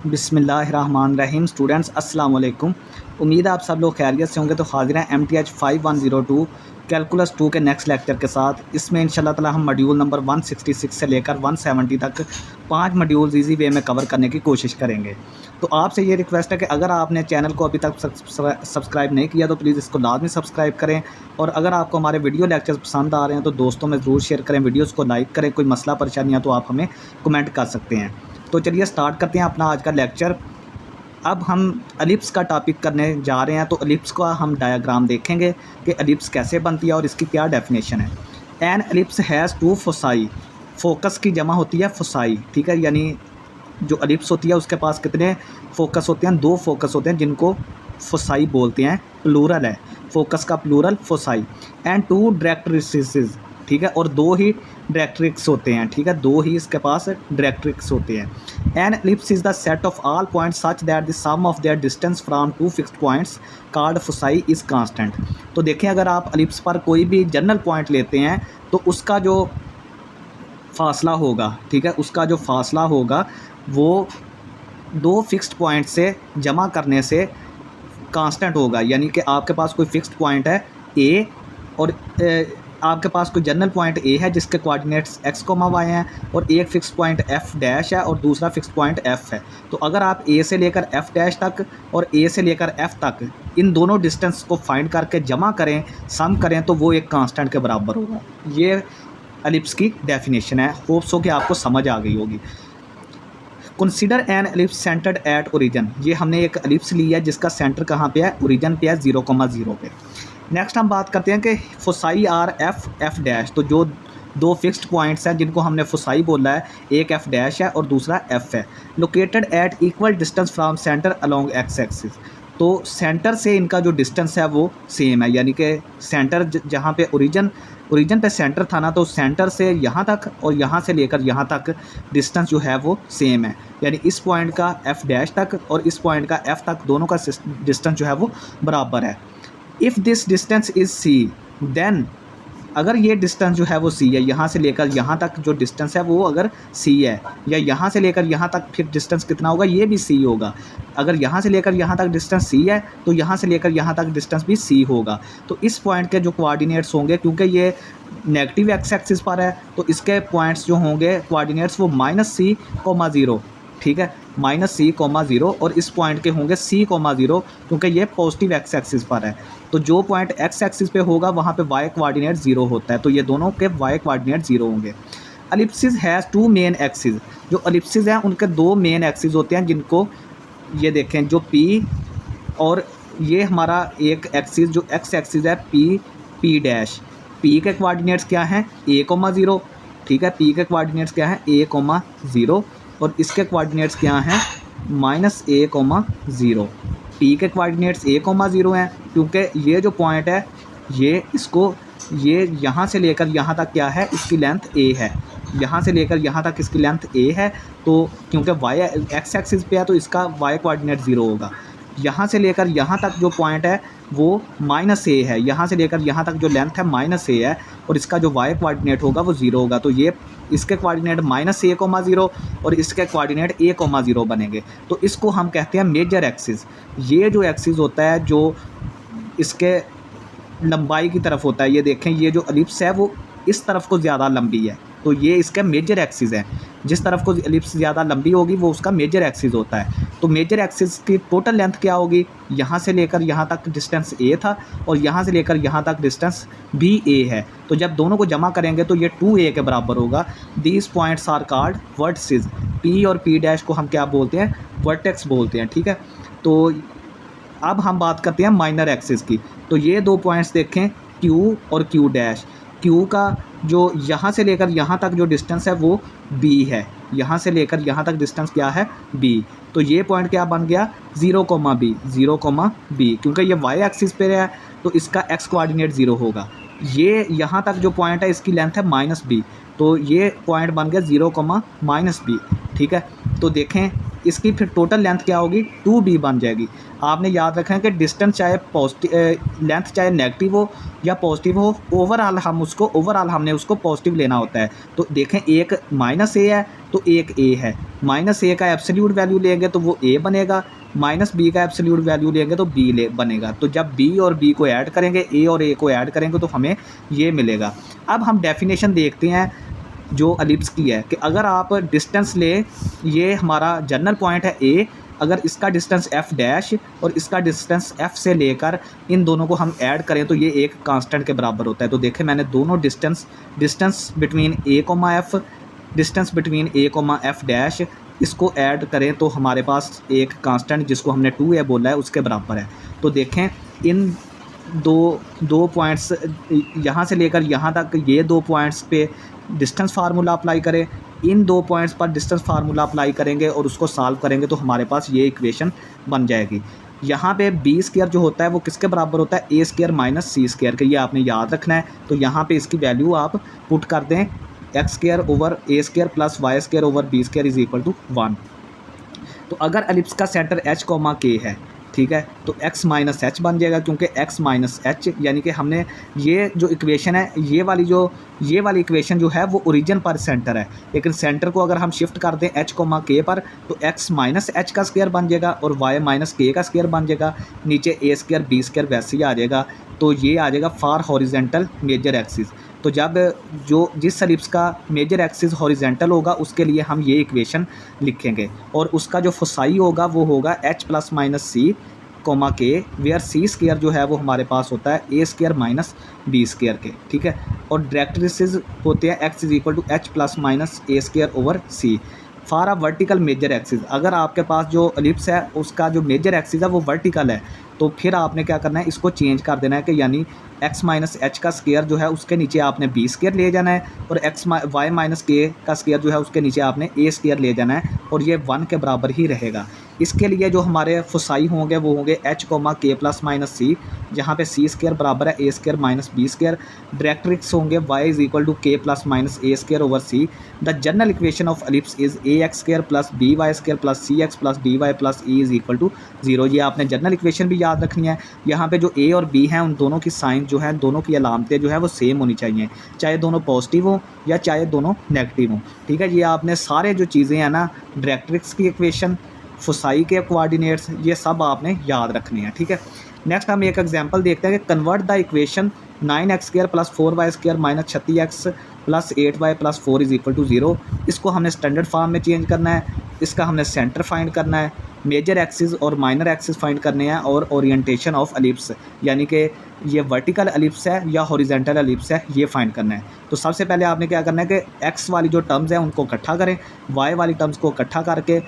बिस्मिल्लाहिर्रहमानिर्रहीम। स्टूडेंट्स अस्सलाम वालेकुम। उम्मीद है आप सब लोग खैरियत से होंगे। तो हाजिर हैं MTH 5102 कैलकुलस 2 के नेक्स्ट लेक्चर के साथ। इसमें इंशाल्लाह ताला हम मॉड्यूल नंबर 166 से लेकर 170 तक 5 मॉड्यूल्स ईजी वे में कवर करने की कोशिश करेंगे। तो आपसे ये रिक्वेस्ट है कि अगर आपने चैनल को अभी तक सब्सक्राइब नहीं किया तो प्लीज़ इसको लाजमी सब्सक्राइब करें, और अगर आपको हमारे वीडियो लेक्चर्स पसंद आ रहे हैं तो दोस्तों में ज़रूर शेयर करें, वीडियोज़ को लाइक करें। कोई मसला परेशानियाँ तो आप हमें कमेंट कर सकते हैं। तो चलिए स्टार्ट करते हैं अपना आज का लेक्चर। अब हम एलिप्स का टॉपिक करने जा रहे हैं। तो एलिप्स का हम डायग्राम देखेंगे कि एलिप्स कैसे बनती है और इसकी क्या डेफिनेशन है। An ellipse has two foci. Focus की जमा होती है फोसाई, ठीक है। यानी जो एलिप्स होती है उसके पास कितने फोकस होते हैं? 2 फोकस होते हैं, जिनको फोसाई बोलते हैं। प्लूरल है फोकस का, प्लूरल फोसाई। एंड 2 डायरेक्ट्रिसेस, ठीक है। और 2 ही डायरेक्ट्रिक्स होते हैं, ठीक है। 2 ही इसके पास डायरेक्ट्रिक्स होते हैं। An ellipse is the set of all points such that the sum of their distance from 2 fixed points called foci is constant. तो देखें, अगर आप एलिप्स पर कोई भी जनरल पॉइंट लेते हैं तो उसका जो फासला होगा, ठीक है, उसका जो फासला होगा वो 2 फिक्स्ड पॉइंट से जमा करने से कांस्टेंट होगा। यानी कि आपके पास कोई फिक्स्ड पॉइंट है ए, और आपके पास कोई जनरल पॉइंट ए है जिसके कोऑर्डिनेट्स x, y हैं, और एक फिक्स पॉइंट f डैश है और दूसरा फिक्स पॉइंट f है। तो अगर आप a से लेकर f डैश तक और a से लेकर f तक इन दोनों डिस्टेंस को फाइंड करके जमा करें, सम करें, तो वो एक कांस्टेंट के बराबर होगा। ये एलिप्स की डेफिनेशन है। होप्स हो कि आपको समझ आ गई होगी। Consider an ellipse centred at origin. ये हमने एक एलिप्स ली है जिसका सेंटर कहाँ पे है? ओरिजिन पे है, 0,0 पे। नेक्स्ट हम बात करते हैं कि फोसाई आर एफ डैश। तो जो 2 फिक्स्ड पॉइंट्स हैं जिनको हमने फोसाई बोला है, एक एफ डैश है और दूसरा एफ है। Located at equal distance from centre along x axis. तो सेंटर से इनका जो डिस्टेंस है वो सेम है। यानी कि सेंटर जहाँ पे ओरिजिन पे सेंटर था ना, तो सेंटर से यहाँ तक और यहाँ से लेकर यहाँ तक डिस्टेंस जो है वो सेम है। यानी इस पॉइंट का एफ डैश तक और इस पॉइंट का एफ तक, दोनों का डिस्टेंस जो है वो बराबर है। If this distance is c, then अगर ये डिस्टेंस जो है वो सी है, यहाँ से लेकर यहाँ तक जो डिस्टेंस है वो अगर सी है, या यहाँ से लेकर यहाँ तक फिर डिस्टेंस कितना होगा? ये भी सी होगा। अगर यहाँ से लेकर यहाँ तक डिस्टेंस सी है तो यहाँ से लेकर यहाँ तक डिस्टेंस भी सी होगा। तो इस पॉइंट के जो कोऑर्डिनेट्स होंगे, क्योंकि ये नेगेटिव एक्स एक्सिस पर है, तो इसके पॉइंट्स जो होंगे कोऑर्डिनेट्स वो -c,0, ठीक है, -c,0, और इस पॉइंट के होंगे c,0, क्योंकि ये पॉजिटिव एक्स एक्सिस पर है। तो जो पॉइंट एक्स एक्सिस पे होगा वहाँ पे y कोऑर्डिनेट 0 होता है, तो ये दोनों के y कोऑर्डिनेट 0 होंगे। Ellipsis has 2 main axis. जो एलिप्सिस हैं उनके 2 मेन एक्सिस होते हैं, जिनको ये देखें, जो p, और ये हमारा एक एक्सिस जो x एक्सिस है p डैश। p के कोऑर्डिनेट्स क्या हैं? a,0, ठीक है। p के कोऑर्डिनेट्स क्या हैं? a,0, और इसके कोऑर्डिनेट्स क्या हैं? -a,0। p के कोऑर्डिनेट्स a,0 हैं, क्योंकि ये जो पॉइंट है ये यहाँ से लेकर यहाँ तक क्या है? इसकी लेंथ a है। यहाँ से लेकर यहाँ तक इसकी लेंथ a है। तो क्योंकि y एक्स एक्सिस पे है तो इसका y कोऑर्डिनेट 0 होगा। यहाँ से लेकर यहाँ तक जो पॉइंट है वो -a है। यहाँ से लेकर यहाँ तक जो लेंथ है -a है, और इसका जो y कोऑर्डिनेट होगा वो 0 होगा। तो ये इसके कोऑर्डिनेट -a,0 और इसके कोऑर्डिनेट a,0 बनेंगे। तो इसको हम कहते हैं मेजर एक्सिस। ये जो एक्सिस होता है जो इसके लंबाई की तरफ होता है, ये देखें, ये जो एलिप्स है वो इस तरफ को ज़्यादा लंबी है, तो ये इसका मेजर एक्सिस है। जिस तरफ को एलिप्स ज़्यादा लंबी होगी वो उसका मेजर एक्सिस होता है। तो मेजर एक्सिस की टोटल लेंथ क्या होगी? यहाँ से लेकर यहाँ तक डिस्टेंस a था और यहाँ से लेकर यहाँ तक डिस्टेंस भी a है। तो जब दोनों को जमा करेंगे तो ये 2a के बराबर होगा। These points are called vertices. p और p डैश को हम क्या बोलते हैं? वर्टेक्स बोलते हैं, ठीक है। तो अब हम बात करते हैं माइनर एक्सिस की। तो ये 2 पॉइंट्स देखें, q और q डैश। q का जो यहाँ से लेकर यहाँ तक जो डिस्टेंस है वो b है। यहाँ से लेकर यहाँ तक डिस्टेंस क्या है? b। तो ये पॉइंट क्या बन गया? 0,b, 0,b, क्योंकि ये y एक्सिस पे है तो इसका x कोऑर्डिनेट 0 होगा। ये यहाँ तक जो पॉइंट है इसकी लेंथ है -b, तो ये पॉइंट बन गया 0,-b, ठीक है। तो देखें, इसकी फिर टोटल लेंथ क्या होगी 2b बन जाएगी। आपने याद रखना है कि डिस्टेंस चाहे पॉजिटिव लेंथ चाहे नेगेटिव हो या पॉजिटिव हो, ओवरऑल हमने उसको पॉजिटिव लेना होता है। तो देखें एक -a है तो एक a है, -a का एब्सोल्यूट वैल्यू लेंगे तो वो a बनेगा, -b का एब्सोल्यूट वैल्यू लेंगे तो b बनेगा। तो जब b और b को ऐड करेंगे, a और a को ऐड करेंगे तो हमें ये मिलेगा। अब हम डेफिनेशन देखते हैं जो एलिप्स की है कि अगर आप डिस्टेंस ले, ये हमारा जनरल पॉइंट है a, अगर इसका डिस्टेंस f डैश और इसका डिस्टेंस f से लेकर इन दोनों को हम ऐड करें तो ये एक कांस्टेंट के बराबर होता है। तो देखें मैंने दोनों distance between a, f, distance between a, f dash, इसको ऐड करें तो हमारे पास एक कांस्टेंट जिसको हमने 2a बोला है उसके बराबर है। तो देखें इन दो पॉइंट्स यहाँ से लेकर यहाँ तक, ये 2 पॉइंट्स पे डिस्टेंस फार्मूला अप्लाई करें, इन 2 पॉइंट्स पर डिस्टेंस फार्मूला अप्लाई करेंगे और उसको सॉल्व करेंगे तो हमारे पास ये इक्वेशन बन जाएगी। यहाँ पे b स्क्वायर जो होता है वो किसके बराबर होता है, a square minus c square के, ये आपने याद रखना है। तो यहाँ पे इसकी वैल्यू आप पुट कर दें, x square over a square plus y square over b square is equal to 1। तो अगर एलिप्स का सेंटर h, k है, ठीक है, तो x माइनस एच बन जाएगा, क्योंकि x माइनस एच यानी कि हमने ये जो इक्वेशन है, ये वाली इक्वेशन जो है वो ओरिजिन पर सेंटर है, लेकिन सेंटर को अगर हम शिफ्ट कर दें h, k पर तो x माइनस एच का स्क्वायर बन जाएगा और y माइनस k का स्क्वायर बन जाएगा, नीचे a स्क्वायर b स्क्वायर वैसे ही आ जाएगा। तो ये आ जाएगा फॉर हॉरिजेंटल मेजर एक्सिस। तो जब जिस एलिप्स का मेजर एक्सिस हॉरिजेंटल होगा उसके लिए हम ये इक्वेशन लिखेंगे, और उसका जो फोसाई होगा वो होगा h plus minus c comma k, where c square जो है वो हमारे पास होता है a square minus b square के, ठीक है। और डायरेक्ट्रिसेस होते हैं x is equal to h plus minus a square over c for a vertical major axis. अगर आपके पास जो एलिप्स है उसका जो मेजर एक्सिस है वो वर्टिकल है, तो फिर आपने क्या करना है, इसको चेंज कर देना है कि यानी x माइनस एच का स्क्वायर जो है उसके नीचे आपने b स्क्वायर ले जाना है, और y माइनस के का स्क्वायर जो है उसके नीचे आपने a स्क्वायर ले जाना है, और ये 1 के बराबर ही रहेगा। इसके लिए जो हमारे फोसाई होंगे वो होंगे h, k plus minus c, जहाँ पे c स्क्वायर बराबर है a square minus b square. Directrix होंगे y is equal to k plus minus a square over c। The general equation of ellipse is ax square plus by square plus cx plus dy plus e is equal to 0। ये आपने general equation भी याद रखनी है। यहाँ पे जो a और b हैं उन दोनों की साइन जो है, दोनों की अलामतें जो है वो सेम होनी चाहिए, चाहे दोनों पॉजिटिव हो या चाहे दोनों नेगेटिव हो, ठीक है। ये आपने सारे जो चीज़ें हैं ना, डायरेक्ट्रिक्स की इक्वेशन, फोसाई के कोऑर्डिनेट्स, ये सब आपने याद रखनी है, ठीक है। नेक्स्ट हम एक एग्जांपल देखते हैं कि convert the equation 9x square plus 4y square minus 36x plus 8y plus 4 is equal to 0। इसको हमने स्टैंडर्ड फॉर्म में चेंज करना है, इसका हमने सेंटर फाइंड करना है, मेजर एक्सिस और माइनर एक्सिस फाइंड करने हैं, और ओरिएंटेशन ऑफ एलिप्स यानी कि ये वर्टिकल एलिप्स है या हॉरिजेंटल एलिप्स है ये फाइंड करना है। तो सबसे पहले आपने क्या करना है कि x वाली जो टर्म्स हैं उनको इकट्ठा करें, y वाली टर्म्स को इकट्ठा करके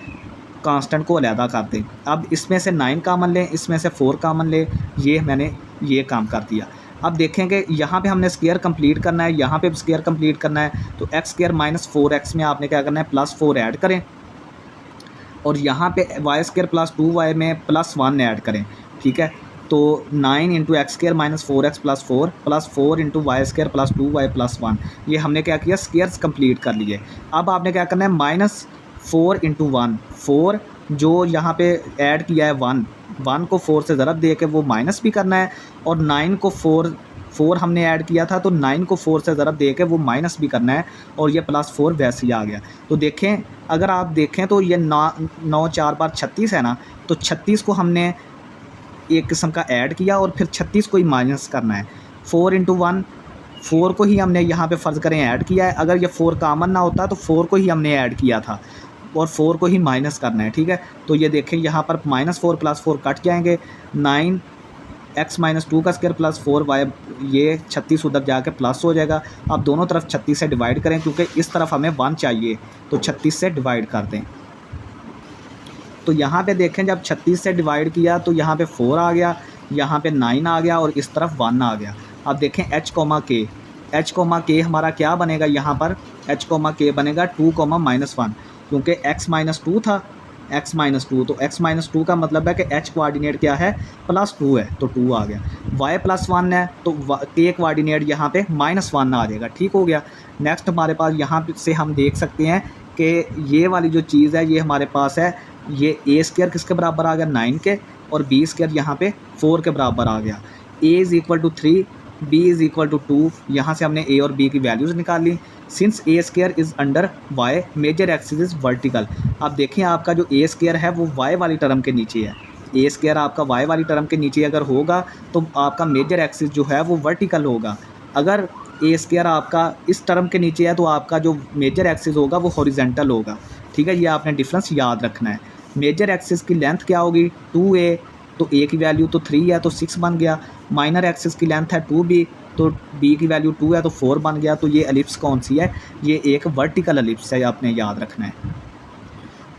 कांस्टेंट को अलहदा कर दें। अब इसमें से 9 कामन लें, इसमें से 4 कामन लें, ये मैंने ये काम कर दिया। अब देखेंगे यहाँ पे हमने स्क्वायर कंप्लीट करना है, यहाँ पे स्क्वायर कंप्लीट करना है, तो x स्क्वायर माइनस 4x में आपने क्या करना है, प्लस 4 ऐड करें, और यहाँ पे y स्क्वायर प्लस 2y में प्लस 1 ऐड करें, ठीक है। तो 9 into x square minus 4x plus 4 plus 4 into y square plus 2y plus 1, ये हमने क्या किया, स्क्वायर्स कंप्लीट कर लिए। अब आपने क्या करना है, माइनस 4 इंटू 1, 4 जो यहाँ पे ऐड किया है 1 को 4 से ज़रब दे के वो माइनस भी करना है, और 9 को 4 हमने ऐड किया था तो 9 को 4 से ज़रब दे के वो माइनस भी करना है, और ये प्लस 4 वैसे ही आ गया। तो देखें, अगर आप देखें तो ये 9 4 बार 36 है ना, तो 36 को हमने एक किस्म का ऐड किया और फिर 36 को ही माइनस करना है। 4 इंटू 1, 4 को ही हमने यहाँ पे फ़र्ज़ करें ऐड किया है, अगर ये 4 कामन ना होता तो 4 को ही हमने ऐड किया था और 4 को ही माइनस करना है, ठीक है। तो ये देखें यहाँ पर -4 प्लस 4 कट जाएंगे, 9x माइनस 2 का स्क्वायर प्लस 4y, ये 36 उधर जाके प्लस हो जाएगा। अब दोनों तरफ 36 से डिवाइड करें, क्योंकि इस तरफ हमें 1 चाहिए, तो 36 से डिवाइड कर दें। तो यहाँ पे देखें, जब 36 से डिवाइड किया तो यहाँ पे 4 आ गया, यहाँ पे 9 आ गया और इस तरफ 1 आ गया। अब देखें h, k हमारा क्या बनेगा, यहाँ पर h, k बनेगा 2, -1, क्योंकि x माइनस 2 था, x माइनस 2, तो x माइनस 2 का मतलब है कि h कोऑर्डिनेट क्या है, +2 है, तो 2 आ गया। y प्लस 1 है तो k कोऑर्डिनेट यहाँ पे -1 आ जाएगा, ठीक हो गया। नेक्स्ट हमारे पास यहाँ से हम देख सकते हैं कि ये वाली जो चीज़ है ये हमारे पास है ये ए स्क्वायर किसके बराबर आ गया 9 के, और बी स्क्वायर यहाँ पे 4 के बराबर आ गया। A is equal to 3, b is equal to 2, यहाँ से हमने ए और बी की वैल्यूज़ निकाल ली। Since A square is under Y, major axis is vertical. अब देखिए आपका जो ए स्क्वायर है वो वाई वाली टर्म के नीचे है, ए स्क्वायर आपका वाई वाली टर्म के नीचे अगर होगा तो आपका मेजर एक्सिस जो है वो वर्टिकल होगा। अगर ए स्क्वायर आपका इस टर्म के नीचे है तो आपका जो मेजर एक्सिस होगा वो हॉरिजेंटल होगा। ठीक है, ये आपने डिफरेंस याद रखना है। मेजर एक्सिस की लेंथ क्या होगी 2a, तो a की वैल्यू तो 3 है तो 6 बन गया। माइनर एक्सिस की लेंथ है 2b, तो b की वैल्यू 2 है तो 4 बन गया। तो ये एलिप्स कौन सी है, ये एक वर्टिकल एलिप्स है, आपने याद रखना है।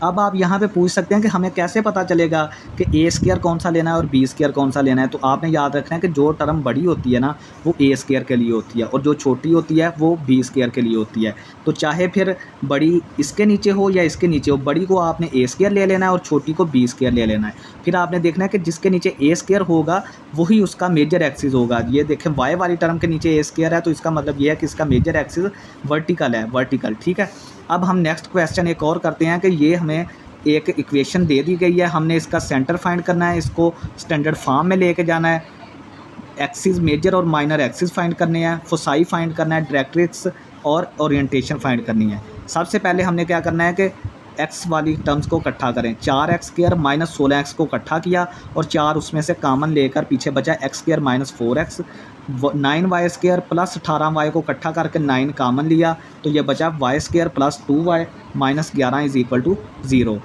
अब आप यहाँ पे पूछ सकते हैं कि हमें कैसे पता चलेगा कि ए स्क्वायर कौन सा लेना है और बी स्क्वायर कौन सा लेना है। तो आपने याद रखना है कि जो टर्म बड़ी होती है ना वो ए स्क्वायर के लिए होती है, और जो छोटी होती है वो बी स्क्वायर के लिए होती है। तो चाहे फिर बड़ी इसके नीचे हो या इसके नीचे हो, बड़ी को आपने ए स्क्वायर ले लेना है और छोटी को बी स्क्वायर ले लेना है। फिर आपने देखना है कि जिसके नीचे ए स्क्वायर होगा वही उसका मेजर एक्सिस होगा। ये देखें वाई वाली टर्म के नीचे ए स्क्वायर है तो इसका मतलब ये है कि इसका मेजर एक्सिस वर्टिकल है, वर्टिकल। ठीक है, अब हम नेक्स्ट क्वेश्चन एक और करते हैं कि ये हमें एक इक्वेशन दे दी गई है, हमने इसका सेंटर फाइंड करना है, इसको स्टैंडर्ड फॉर्म में लेके जाना है, एक्सिस मेजर और माइनर एक्सिस फाइंड करने हैं, फोसाई फाइंड करना है, डायरेक्ट्रिक्स और ओरिएंटेशन फाइंड करनी है। सबसे पहले हमने क्या करना है कि एक्स वाली टर्म्स को इकट्ठा करें। 4x स्क्वायर माइनस 16x को इकट्ठा किया और 4 उसमें से कामन लेकर पीछे बचा x square minus 4x। 9y square plus 18y को इकट्ठा करके 9 कामन लिया तो ये बचा y square plus 2y minus 11 is equal to 0।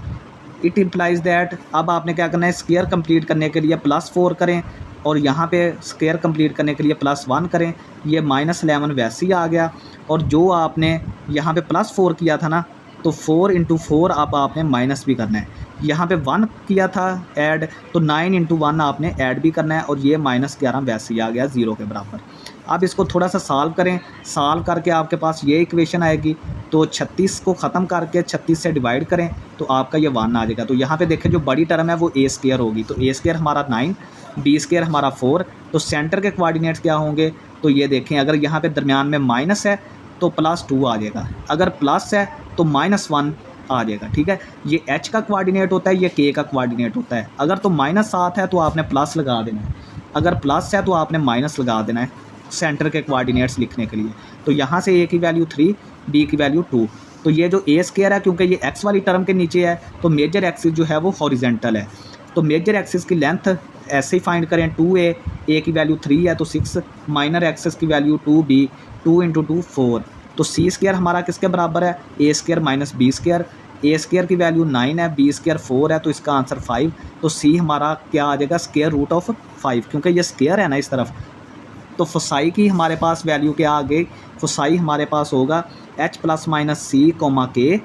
It implies that, अब आपने क्या करना है, स्क्वायर कंप्लीट करने के लिए +4 करें और यहाँ पे स्क्वायर कंप्लीट करने के लिए +1 करें। ये -11 वैसे ही आ गया, और जो आपने यहाँ पे +4 किया था ना तो 4 इंटू 4 अब आपने माइनस भी करना है। यहाँ पे 1 किया था ऐड तो 9 इंटू 1 आपने ऐड भी करना है, और ये -11 वैसे ही आ गया 0 के बराबर। अब इसको थोड़ा सा सॉल्व करें, सॉल्व करके आपके पास ये इक्वेशन आएगी। तो 36 को ख़त्म करके 36 से डिवाइड करें तो आपका ये 1 आ जाएगा। तो यहाँ पे देखें जो बड़ी टर्म है वो ए स्क्वायर होगी, तो ए स्क्वायर हमारा 9, बी स्क्वायर हमारा 4। तो सेंटर के कोऑर्डिनेट्स क्या होंगे, तो ये देखें अगर यहाँ पे दरमियान में माइनस है तो +2 आ जाएगा, अगर प्लस है तो -1 आ जाएगा। ठीक है, ये h का कोऑर्डिनेट होता है, ये k का कोऑर्डिनेट होता है। अगर तो -7 है तो आपने प्लस लगा देना है, अगर प्लस है तो आपने माइनस लगा देना है सेंटर के कोऑर्डिनेट्स लिखने के लिए। तो यहाँ से a की वैल्यू 3, b की वैल्यू 2। तो ये जो a स्क्वायर है क्योंकि ये x वाली टर्म के नीचे है तो मेजर एक्सिस जो है वो हॉरिजेंटल है। तो मेजर एक्सिस की लेंथ ऐसे ही फाइंड करें, 2a, a की वैल्यू 3 है तो 6, माइनर एक्सिस की वैल्यू 2b, 2 इंटू 2 4। तो सी स्क्वायर हमारा किसके बराबर है, ए स्क्वायर माइनस बी स्क्वायर। ए स्क्वायर की वैल्यू 9 है, बी स्क्वायर 4 है तो इसका आंसर 5। तो सी हमारा क्या आ जाएगा, स्क्वायर रूट ऑफ 5, क्योंकि ये स्क्वायर है ना इस तरफ। तो फोसाई की हमारे पास वैल्यू क्या आ गई, फोसाई हमारे पास होगा h plus minus c comma के।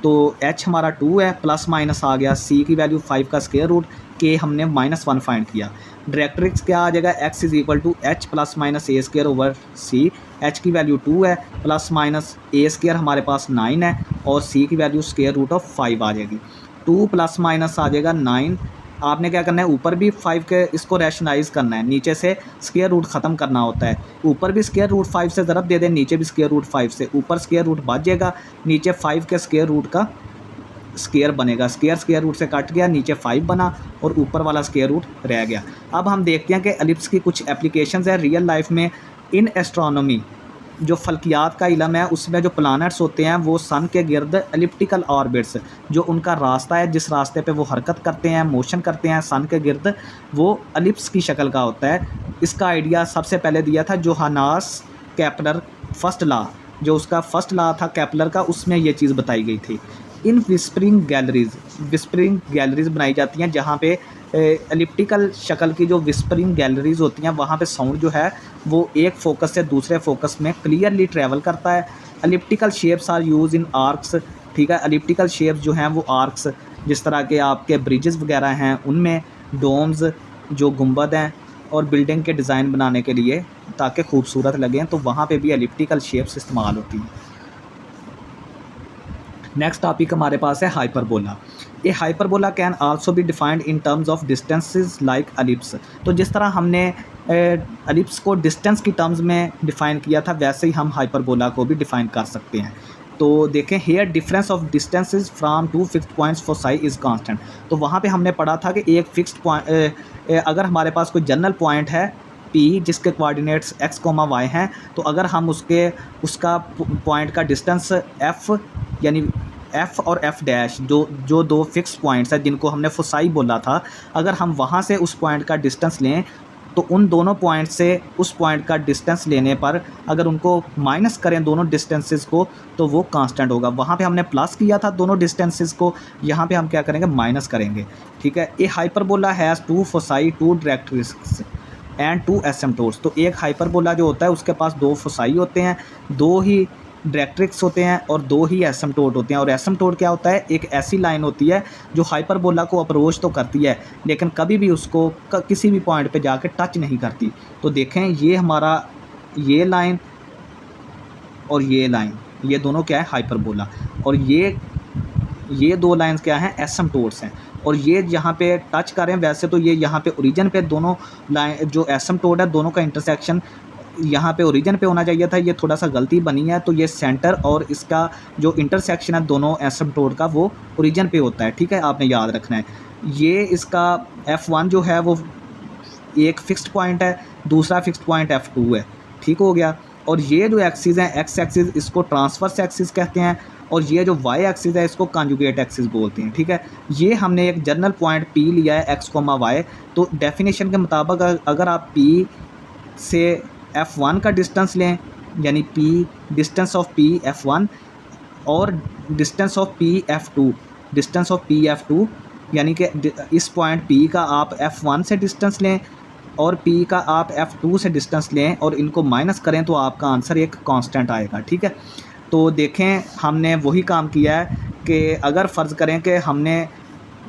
तो h हमारा 2 है, प्लस माइनस आ गया c की वैल्यू 5 का स्क्वायर रूट, k हमने -1 फाइंड किया। डायरेक्ट्रिक्स क्या आ जाएगा, x is equal to h plus minus a square over c। h की वैल्यू 2 है, प्लस माइनस ए स्क्वायर हमारे पास 9 है और c की वैल्यू स्क्वायर रूट ऑफ 5 आ जाएगी। 2 प्लस माइनस आ जाएगा 9। आपने क्या करना है, ऊपर भी 5 के इसको रैशनलाइज करना है, नीचे से स्क्वायर रूट ख़त्म करना होता है। ऊपर भी स्क्वायर रूट 5 से ज़रब दे दें, नीचे भी स्क्वायर रूट 5 से। ऊपर स्क्वायर रूट बच जाएगा, नीचे 5 के स्क्वायर रूट का स्क्वायर बनेगा। स्क्वायर रूट से कट गया, नीचे 5 बना और ऊपर वाला स्क्वायर रूट रह गया। अब हम देखते हैं कि एलिप्स की कुछ एप्लीकेशंस है रियल लाइफ में। इन एस्ट्रोनॉमी जो फल्कियात का इलम है उसमें जो प्लानट्स होते हैं वो सन के गिर्द एलिप्टिकल ऑर्बिट्स, जो उनका रास्ता है जिस रास्ते पे वो हरकत करते हैं, मोशन करते हैं सन के गिर्द, वो एलिप्स की शक्ल का होता है। इसका आइडिया सबसे पहले दिया था जोहानस केपलर फर्स्ट लॉ, जो उसका फर्स्ट लॉ था केपलर का, उसमें ये चीज़ बताई गई थी। इन विस्परिंग गैलरीज बनाई जाती हैं जहाँ पे एलिप्टिकल शक्ल की जो विस्परिंग गैलरीज होती हैं वहाँ पे साउंड जो है वो एक फोकस से दूसरे फोकस में क्लियरली ट्रैवल करता है। Elliptical shapes are use in arcs. ठीक है, एलिप्टिकल शेप्स जो हैं वो आर्क्स, जिस तरह के आपके ब्रिजेस वगैरह हैं उनमें, डोम्स जो गुंबद हैं, और बिल्डिंग के डिज़ाइन बनाने के लिए ताकि खूबसूरत लगें, तो वहाँ पे भी एलिप्टिकल शेप्स इस्तेमाल होती हैं। नेक्स्ट टॉपिक हमारे पास है hyperbola. A hyperbola can also be defined in terms of distances like ellipse. तो जिस तरह हमने एलिप्स को डिस्टेंस की टर्म्स में डिफ़ाइन किया था वैसे ही हम हाइपरबोला को भी डिफ़ाइन कर सकते हैं। तो देखें here difference of distances from two fixed points for psi is constant. तो वहाँ पे हमने पढ़ा था कि एक फिक्स्ड पॉइंट अगर हमारे पास कोई जनरल पॉइंट है पी जिसके कोऑर्डिनेट्स x, y हैं, तो अगर हम उसका पॉइंट का डिस्टेंस f यानी f और f डैश जो दो फिक्स पॉइंट्स हैं जिनको हमने फोसाई बोला था, अगर हम वहाँ से उस पॉइंट का डिस्टेंस लें तो उन दोनों पॉइंट से उस पॉइंट का डिस्टेंस लेने पर अगर उनको माइनस करें दोनों डिस्टेंसेस को तो वो कांस्टेंट होगा। वहाँ पे हमने प्लस किया था दोनों डिस्टेंसेस को, यहाँ पे हम क्या करेंगे माइनस करेंगे। ठीक है। A hyperbola has two foci, two directrix and two asymptotes. तो एक हाइपरबोला जो होता है उसके पास दो फोसाई होते हैं, दो ही डायरेक्ट्रिक्स होते हैं और दो ही एसिम्पटोट होते हैं। और एसिम्पटोट क्या होता है, एक ऐसी लाइन होती है जो हाइपरबोला को अप्रोच तो करती है लेकिन कभी भी उसको किसी भी पॉइंट पे जाके टच नहीं करती। तो देखें ये हमारा ये लाइन और ये लाइन, ये दोनों क्या है हाइपरबोला, और ये दो लाइंस क्या हैं एसिम्पटोट्स हैं। और ये जहाँ पे टच करें वैसे तो ये यहाँ पे ओरिजिन पे दोनों लाइन जो एसिम्पटोट है दोनों का इंटरसेक्शन यहाँ पे ओरिजिन पे होना चाहिए था, ये थोड़ा सा गलती बनी है। तो ये सेंटर और इसका जो इंटरसेक्शन है दोनों एसिम्पटोट का वो ओरिजिन पे होता है। ठीक है, आपने याद रखना है। ये इसका F1 जो है वो एक फ़िक्स्ड पॉइंट है, दूसरा फ़िक्स्ड पॉइंट F2 है। ठीक हो गया। और ये जो एक्सिस हैं एक्स एक्सिस इसको ट्रांसवर्स एक्सिस कहते हैं और ये जो वाई एक्सिस है इसको कॉन्जुगेट एक्सिस बोलते हैं। ठीक है। ये हमने एक जनरल पॉइंट P लिया है x, y। तो डेफिनेशन के मुताबिक अगर आप P से F1 का डिस्टेंस लें यानी P distance of P F1 और distance of P F2, distance of P F2 यानी कि इस पॉइंट P का आप F1 से डिस्टेंस लें और P का आप F2 से डिस्टेंस लें और इनको माइनस करें तो आपका आंसर एक कांस्टेंट आएगा। ठीक है। तो देखें हमने वही काम किया है कि अगर फ़र्ज़ करें कि हमने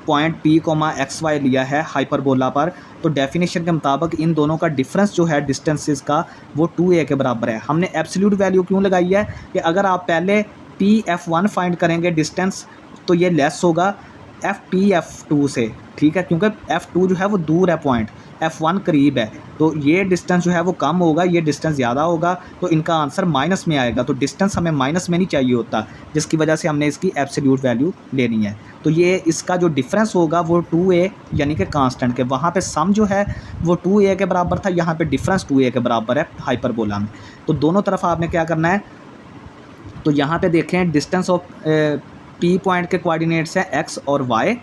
पॉइंट P, XY लिया है हाइपरबोला पर, तो डेफिनेशन के मुताबिक इन दोनों का डिफरेंस जो है डिस्टेंसेस का वो 2a के बराबर है। हमने एब्सोल्यूट वैल्यू क्यों लगाई है कि अगर आप पहले P F1 फाइंड करेंगे डिस्टेंस तो ये लेस होगा P F2 से। ठीक है, क्योंकि F2 जो है वो दूर है पॉइंट, F1 करीब है, तो ये डिस्टेंस जो है वो कम होगा, ये डिस्टेंस ज़्यादा होगा, तो इनका आंसर माइनस में आएगा। तो डिस्टेंस हमें माइनस में नहीं चाहिए होता, जिसकी वजह से हमने इसकी एब्सोल्यूट वैल्यू लेनी है। तो ये इसका जो डिफरेंस होगा वो 2a यानी कि कांस्टेंट के, वहाँ पे सम जो है वो 2a के बराबर था, यहाँ पे डिफरेंस 2a के बराबर है हाइपरबोला में। तो दोनों तरफ आपने क्या करना है, तो यहाँ पे देखें डिस्टेंस ऑफ P पॉइंट के कोऑर्डिनेट्स हैं x और y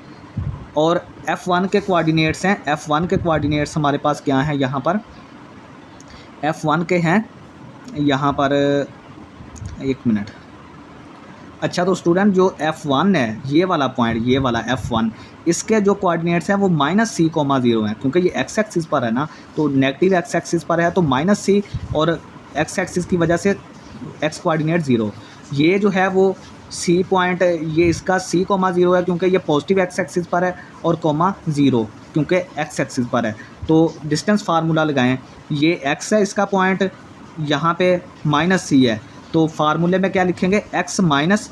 और F1 के कोऑर्डिनेट्स हैं, F1 के कोऑर्डिनेट्स हमारे पास क्या हैं, यहाँ पर F1 के हैं यहाँ पर, एक मिनट। अच्छा, तो स्टूडेंट जो F1 है ये वाला पॉइंट, ये वाला F1, इसके जो कोऑर्डिनेट्स हैं वो -c, 0 हैं, क्योंकि ये x एक्सिस पर है ना, तो नेगेटिव x एक्सिस पर है तो -c और x एक्सिस की वजह से x कोऑर्डिनेट 0। ये जो है वो C पॉइंट, ये इसका C, 0 है क्योंकि ये पॉजिटिव x एक्सिस पर है और 0 क्योंकि x एक्सिस पर है। तो डिस्टेंस फार्मूला लगाएं, ये x है इसका पॉइंट, यहाँ पे -c है, तो फार्मूले में क्या लिखेंगे, x माइनस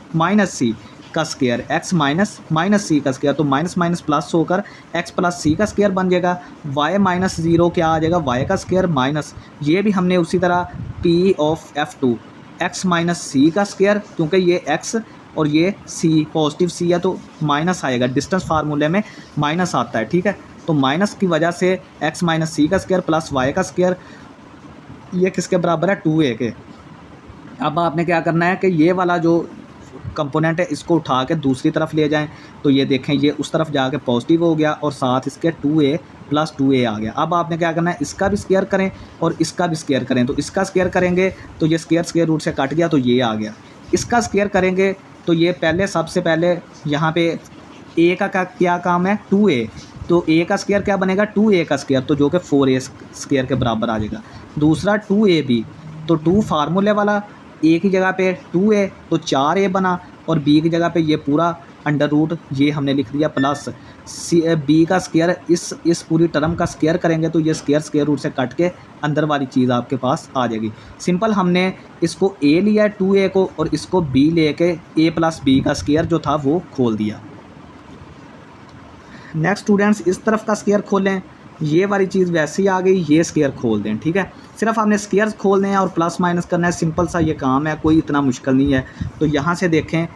c का स्क्वायर, x माइनस c का स्क्वायर, तो माइनस माइनस प्लस होकर x प्लस c का स्क्वायर बन जाएगा। y -0 क्या आ जाएगा, y का स्क्वायर माइनस, ये भी हमने उसी तरह P of F2 x minus C का स्क्वायर, क्योंकि ये x और ये c पॉजिटिव c है तो माइनस आएगा, डिस्टेंस फार्मूले में माइनस आता है। ठीक है, तो माइनस की वजह से x माइनस सी का स्क्वायर प्लस y का स्क्वायर, ये किसके बराबर है, 2a के। अब आपने क्या करना है कि ये वाला जो कंपोनेंट है इसको उठा के दूसरी तरफ ले जाएं, तो ये देखें ये उस तरफ जाके पॉजिटिव हो गया और साथ इसके 2a + 2a आ गया। अब आपने क्या करना है, इसका भी स्क्वायर करें और इसका भी स्क्वायर करें, तो इसका स्क्वायर करेंगे तो ये स्क्वायर रूट से कट गया तो ये आ गया। इसका स्क्वायर करेंगे तो ये पहले सबसे पहले यहाँ पे a का क्या काम है, 2a, तो a का स्क्वायर क्या बनेगा, 2a का स्क्वायर, तो जो कि 4a स्क्वायर के बराबर आ जाएगा। दूसरा 2ab, तो 2 फार्मूले वाला, a की जगह पे 2a तो 4a बना और b की जगह पे ये पूरा अंडर रूट ये हमने लिख दिया प्लस b का स्क्वायर, इस पूरी टर्म का स्क्वायर करेंगे तो ये स्क्वायर रूट से कट के अंदर वाली चीज़ आपके पास आ जाएगी। सिंपल हमने इसको a लिया 2a को और इसको b लेके a + b का स्क्वायर जो था वो खोल दिया। नेक्स्ट स्टूडेंट्स इस तरफ का स्क्वायर खोलें, ये वाली चीज़ वैसे ही आ गई, ये स्केयर खोल दें, ठीक है। सिर्फ आपने स्केयर खोलने हैं और प्लस माइनस करना है, सिंपल सा ये काम है, कोई इतना मुश्किल नहीं है। तो यहाँ से देखें,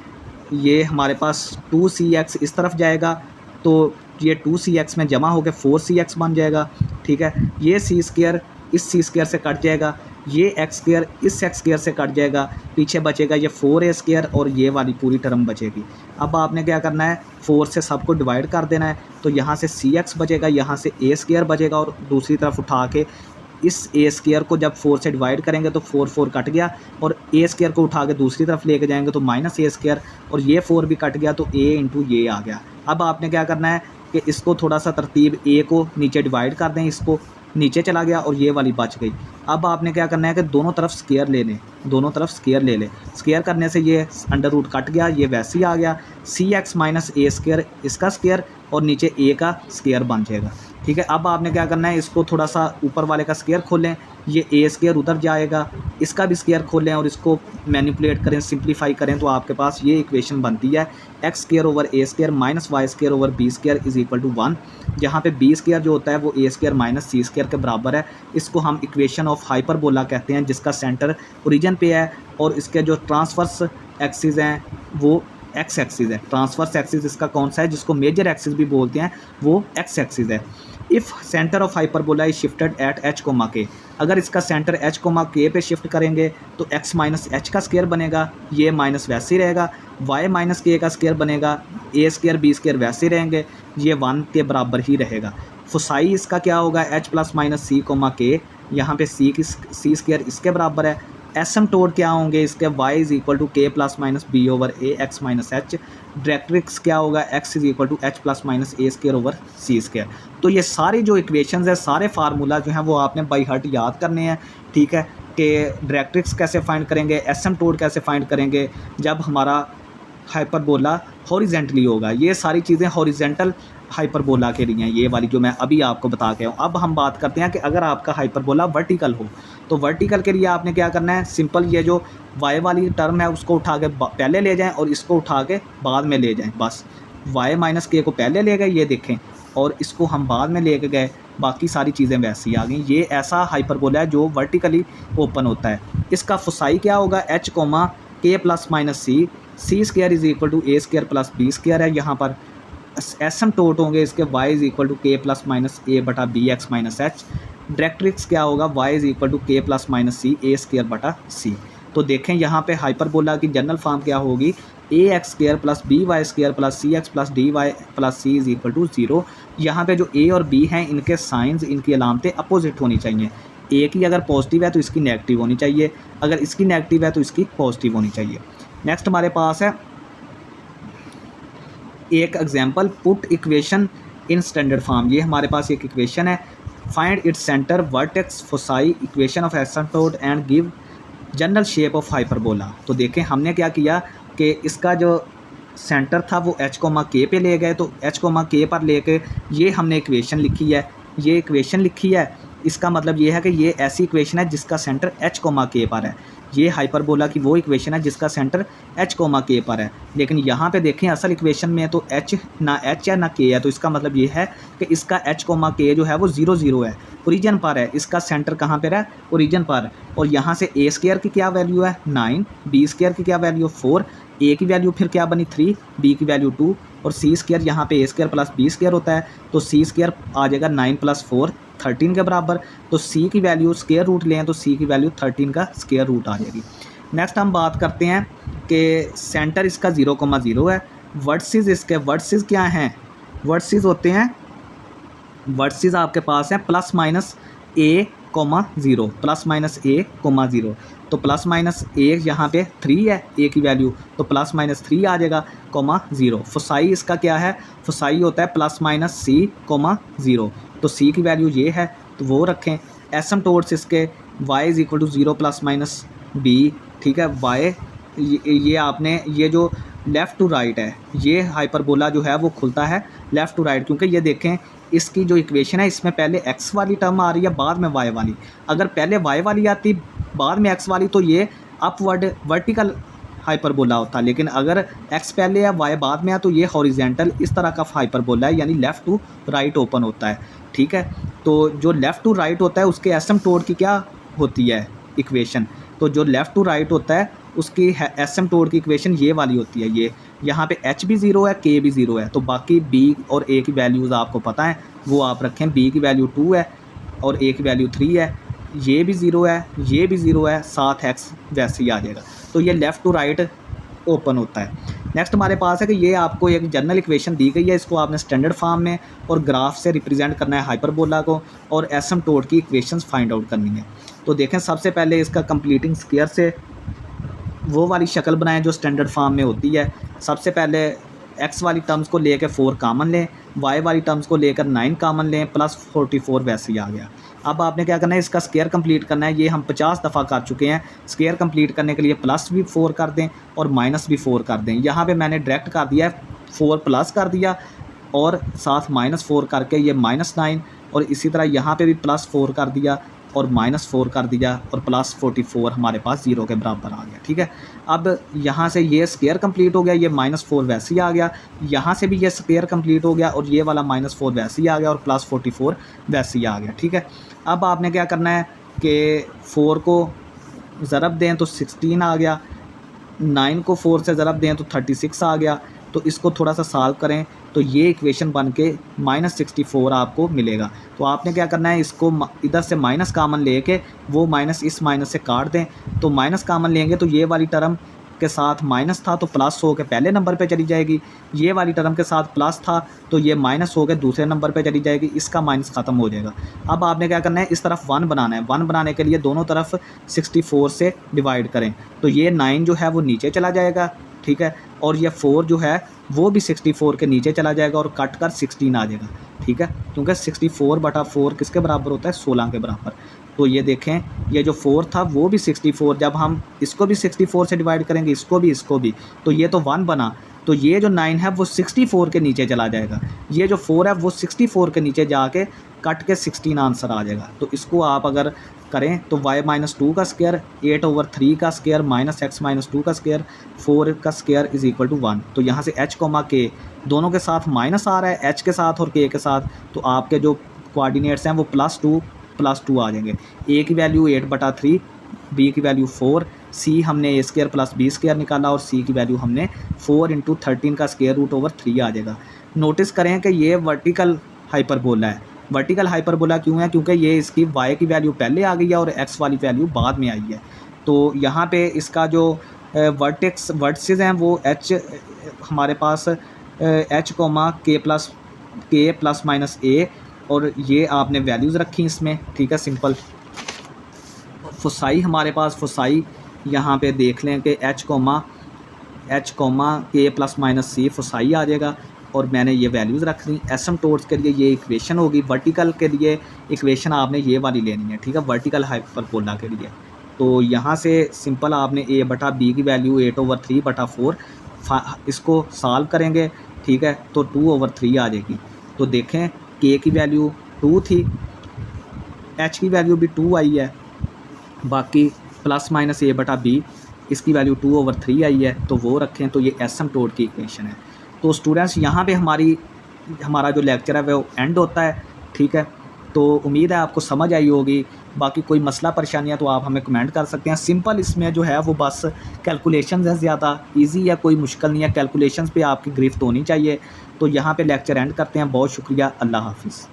ये हमारे पास 2cx इस तरफ जाएगा, तो ये 2cx में जमा होकर 4cx बन जाएगा, ठीक है। ये सी स्केयर इस सी स्केयर से कट जाएगा, ये एक्स स्केयर इस एक्स स्केयर से कट जाएगा, पीछे बचेगा ये 4a स्केयर और ये वाली पूरी टर्म बचेगी। अब आपने क्या करना है, 4 से सबको डिवाइड कर देना है, तो यहाँ से cx बचेगा, यहाँ से a स्केयर बचेगा, और दूसरी तरफ उठा के इस a स्केयर को जब 4 से डिवाइड करेंगे तो 4 4 कट गया, और a स्केयर को उठा के दूसरी तरफ लेके जाएंगे तो माइनस a स्केयर, और ये 4 भी कट गया तो a इंटू ये आ गया। अब आपने क्या करना है कि इसको थोड़ा सा तरतीब, a को नीचे डिवाइड कर दें, इसको नीचे चला गया और ये वाली बच गई। अब आपने क्या करना है कि दोनों तरफ स्केयर ले लें, दोनों तरफ स्केयर ले लें। स्केयर करने से ये अंडर रूट कट गया, ये वैसे ही आ गया, cx माइनस a स्केयर इसका स्केयर और नीचे a का स्केयर बन जाएगा, ठीक है। अब आपने क्या करना है, इसको थोड़ा सा ऊपर वाले का स्केयर खोलें, ये a स्केयर उधर जाएगा, इसका भी स्केयर खोलें और इसको मैनिपुलेट करें, सिंप्लीफाई करें, तो आपके पास ये इक्वेशन बनती है x square over a square minus y square over b square is equal to 1, जहाँ पे b स्केयर जो होता है वो a square minus c square के बराबर है। इसको हम इक्वेशन ऑफ हाइपरबोला कहते हैं, जिसका सेंटर ओरिजिन पे है और इसके जो ट्रांसवर्स एक्सिस हैं वो एक्स एक्सिस है। ट्रांसवर्स एक्सिस इसका कौन सा है, जिसको मेजर एक्सिस भी बोलते हैं, वो एक्स एक्सिस है। If centre of hyperbola is shifted at h, k, अगर इसका सेंटर h, k पे शिफ्ट करेंगे तो x माइनस h का स्केयर बनेगा, ये माइनस वैसे ही रहेगा, y माइनस k का स्केयर बनेगा, a स्केयर b स्केयर वैसे रहेंगे, ये 1 के बराबर ही रहेगा। फोसाई इसका क्या होगा, h plus minus c, k, यहाँ पे c स्केयर इसके बराबर है। एसमटोड क्या होंगे इसके, y is equal to k plus minus b over a x minus h. Directrix क्या होगा, x is equal to h plus minus a square over c square. तो ये सारी जो इक्वेशंस है, सारे फार्मूला जो हैं वो आपने बाई हार्ट याद करने हैं, ठीक है। कि डायरेक्ट्रिक्स कैसे फाइंड करेंगे, एसमटोड कैसे फाइंड करेंगे जब हमारा हाइपरबोला हॉरिजेंटली होगा। ये सारी चीज़ें हॉरिजेंटल हाइपरबोला के लिए हैं, ये वाली जो मैं अभी आपको बता के हूँ। अब हम बात करते हैं कि अगर आपका हाइपरबोला वर्टिकल हो, तो वर्टिकल के लिए आपने क्या करना है, सिंपल ये जो y वाली टर्म है उसको उठा के पहले ले जाएं और इसको उठा के बाद में ले जाएं, बस y माइनस के को पहले ले गए, ये देखें, और इसको हम बाद में ले के गए, बाकी सारी चीज़ें वैसी आ गई। ये ऐसा हाइपरबोला है जो वर्टिकली ओपन होता है। इसका फोसाई क्या होगा, h, k plus minus c square is equal to a square plus b square है। यहाँ पर एसमटोट होंगे इसके, y is equal to k plus minus a बटा b x minus h. Directrix क्या होगा, y is equal to k plus minus c, a square बटा c। तो देखें यहाँ पे हाइपरबोला की जनरल फॉर्म क्या होगी, A X square plus B Y square plus C X plus D Y plus C is equal to 0। यहाँ पे जो a और b हैं इनके साइंस, इनकी अलामतें अपोजिट होनी चाहिए। a की अगर पॉजिटिव है तो इसकी नेगेटिव होनी चाहिए, अगर इसकी नेगेटिव है तो इसकी पॉजिटिव होनी चाहिए। नेक्स्ट हमारे पास है एक example, put equation in standard form. ये हमारे पास एक इक्वेशन है, find its centre, vertex, foci, equation of asymptote and give general shape of hyperbola. तो देखें हमने क्या किया कि इसका जो सेंटर था वो h, k पे ले गए, तो h, k पर लेके ये हमने इक्वेशन लिखी है, ये इक्वेशन लिखी है। इसका मतलब ये है कि ये ऐसी इक्वेशन है जिसका सेंटर h, k पर है। ये हाइपरबोला की वो इक्वेशन है जिसका सेंटर h, k पर है। लेकिन यहाँ पे देखें असल इक्वेशन में तो ना h है ना k है, तो इसका मतलब ये है कि इसका h, k जो है वो 0 0 है, ओरिजिन पर है। इसका सेंटर कहाँ पर है, ओरिजिन पर। और यहाँ से a स्केयर की क्या वैल्यू है 9, b स्केयर की क्या वैल्यू 4, a की वैल्यू फिर क्या बनी 3, b की वैल्यू 2, और c स्केयर यहाँ पे a square plus b square होता है, तो c स्केयर आ जाएगा 9 प्लस 4 13 के बराबर। तो c की वैल्यू स्केयर रूट लें तो c की वैल्यू 13 का स्केयर रूट आ जाएगी। नेक्स्ट हम बात करते हैं कि सेंटर इसका 0, 0 है। वर्टिसेस इसके, वर्टिसेस क्या हैं, वर्टिसेस होते हैं, वर्टिसेस आपके पास हैं plus minus a, 0, plus minus a, 0। तो प्लस माइनस a यहाँ पे 3 है a की वैल्यू, तो प्लस माइनस 3 आ जाएगा, 0। फोसाई इसका क्या है, फोसाई होता है प्लस माइनस c, 0। तो c की वैल्यू ये है तो वो रखें। एसिम्पटोट्स इसके y is equal to 0 plus minus b, ठीक है। y ये आपने ये जो लेफ़्ट टू राइट है, ये हाइपरबोला जो है वो खुलता है लेफ़्ट टू राइट, क्योंकि ये देखें इसकी जो इक्वेशन है इसमें पहले x वाली टर्म आ रही है बाद में y वाली। अगर पहले y वाली आती बाद में x वाली तो ये अपवर्ड वर्टिकल हाइपरबोला होता, लेकिन अगर x पहले या y बाद में है तो ये हॉरिजेंटल इस तरह का हाइपरबोला है, यानी लेफ़्ट टू राइट ओपन होता है, ठीक है। तो जो लेफ़्ट टू राइट होता है उसके एसिम्पटोट की क्या होती है इक्वेशन, तो जो लेफ़्ट टू राइट होता है उसकी एसिम्पटोट की इक्वेशन ये वाली होती है। ये यहाँ पे एच भी ज़ीरो है, के भी ज़ीरो है, तो बाकी बी और ए की वैल्यूज़ आपको पता है वो आप रखें। बी की वैल्यू 2 है और ए की वैल्यू 3 है, ये भी ज़ीरो है, ये भी ज़ीरो है, साथ एक्स वैसे ही आ जाएगा। तो ये लेफ़्ट टू राइट ओपन होता है। नेक्स्ट हमारे पास है कि ये आपको एक जनरल इक्वेशन दी गई है, इसको आपने स्टैंडर्ड फॉर्म में और ग्राफ से रिप्रेजेंट करना है हाइपरबोला को, और एसिम्पटोट की इक्वेशंस फाइंड आउट करनी है। तो देखें सबसे पहले इसका कंप्लीटिंग स्क्वायर से वो वाली शक्ल बनाएं जो स्टैंडर्ड फॉर्म में होती है। सबसे पहले एक्स वाली टर्म्स को लेकर 4 कामन लें, वाई वाली टर्म्स को लेकर 9 कामन लें, प्लस 44 वैसे ही आ गया। अब आपने क्या करना है, इसका स्क्वायर कंप्लीट करना है। ये हम 50 दफ़ा कर चुके हैं। स्क्वायर कंप्लीट करने के लिए प्लस भी 4 कर दें और माइनस भी 4 कर दें। यहाँ पे मैंने डायरेक्ट कर दिया है, 4 प्लस कर दिया और साथ -4 करके ये -9, और इसी तरह यहाँ पे भी +4 कर दिया और -4 कर दिया और +44 हमारे पास 0 के बराबर आ गया। ठीक है, अब यहाँ से ये स्क्वायर कंप्लीट हो गया, ये -4 वैसे ही आ गया, यहाँ से भी ये स्क्वायर कंप्लीट हो गया और ये वाला -4 वैसे ही आ गया और +44 वैसे ही आ गया। ठीक है, अब आपने क्या करना है कि 4 को ज़रब दें तो 16 आ गया, 9 को 4 से ज़रब दें तो 36 आ गया। तो इसको थोड़ा सा सॉल्व करें तो ये इक्वेशन बन के -64 आपको मिलेगा। तो आपने क्या करना है, इसको इधर से माइनस कामन लेके वो माइनस इस माइनस से काट दें। तो माइनस कामन लेंगे तो ये वाली टर्म के साथ माइनस था तो प्लस हो के पहले नंबर पे चली जाएगी, ये वाली टर्म के साथ प्लस था तो ये माइनस हो के दूसरे नंबर पे चली जाएगी, इसका माइनस ख़त्म हो जाएगा। अब आपने क्या करना है, इस तरफ 1 बनाना है। 1 बनाने के लिए दोनों तरफ 64 से डिवाइड करें, तो ये 9 जो है वो नीचे चला जाएगा। ठीक है, और ये 4 जो है वो भी 64 के नीचे चला जाएगा और कट कर 16 आ जाएगा। ठीक है, क्योंकि 64/4 किसके बराबर होता है, 16 के बराबर। तो ये देखें, ये जो 4 था वो भी 64, जब हम इसको भी 64 से डिवाइड करेंगे, इसको भी, तो ये तो 1 बना, तो ये जो 9 है वो 64 के नीचे चला जाएगा, ये जो 4 है वो 64 के नीचे जाके कट के 16 आंसर आ जाएगा। तो इसको आप अगर करें तो y-2 का स्क्वायर 8/3 का स्क्वायर -x-2 का स्क्वायर 4 का स्क्वायर इज़ इक्वल टू 1। तो यहाँ से h, k दोनों के साथ माइनस आ रहा है, h के साथ और k के साथ, तो आपके जो कोऑर्डिनेट्स हैं वो +2 आ जाएंगे। a की वैल्यू 8/3, b की वैल्यू 4, c हमने a² + b² निकाला और c की वैल्यू हमने 4 × 13 का स्क्वायर रूट ओवर 3 आ जाएगा। नोटिस करें कि ये वर्टिकल हाइपरबोला है। वर्टिकल हाइपरबोला क्यों है, क्योंकि ये इसकी y की वैल्यू पहले आ गई है और x वाली वैल्यू बाद में आई है। तो यहाँ पे इसका जो वर्टिसेस हैं वो h हमारे पास h, k ± a, और ये आपने वैल्यूज़ रखी इसमें। ठीक है, सिंपल। फोसाई हमारे पास, फोसाई यहाँ पे देख लें कि h, k ± c फोसाई आ जाएगा, और मैंने ये वैल्यूज़ रख ली। एसिम्पटोट्स के लिए ये इक्वेशन होगी, वर्टिकल के लिए इक्वेशन आपने ये वाली लेनी है। ठीक है, वर्टिकल हाइपरबोला के लिए। तो यहाँ से सिंपल आपने a/b की वैल्यू 8/3/4 इसको सॉल्व करेंगे। ठीक है, तो 2/3 आ जाएगी। तो देखें, k की वैल्यू 2 थी, h की वैल्यू भी 2 आई है, बाकी ± a/b इसकी वैल्यू 2/3 आई है, तो वो रखें। तो ये एसिम्पटोट की इक्वेशन है। तो स्टूडेंट्स यहाँ पे हमारा जो लेक्चर है वो एंड होता है। ठीक है, तो उम्मीद है आपको समझ आई होगी। बाकी कोई मसला परेशानियाँ तो आप हमें कमेंट कर सकते हैं। सिंपल इसमें जो है वो बस कैलकुलेशंस है, ज़्यादा इजी है, कोई मुश्किल नहीं है। कैलकुलेशंस पे आपकी गिरफ्त होनी चाहिए। तो यहाँ पे लेक्चर एंड करते हैं। बहुत शुक्रिया, अल्लाह हाफिज़।